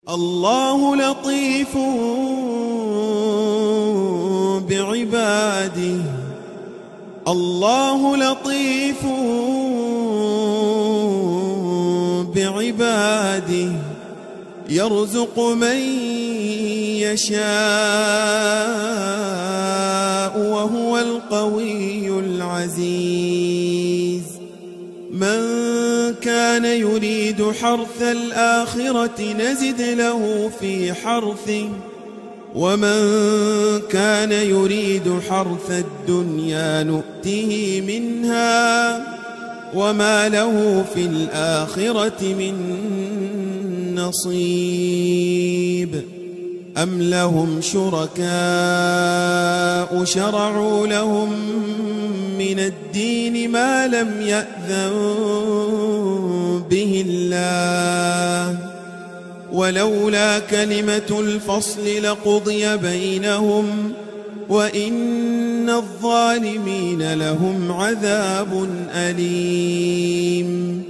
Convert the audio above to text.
الله لطيف بعباده، الله لطيف بعباده، يرزق من يشاء وهو القوي العزيز. من كان يريد حرث الآخرة نزد له في حرثه، ومن كان يريد حرث الدنيا نؤته منها وما له في الآخرة من نصيب. أم لهم شركاء شرعوا لهم من الدين ما لم يأذن به الله، ولولا كلمة الفصل لقضي بينهم وإن الظالمين لهم عذاب أليم.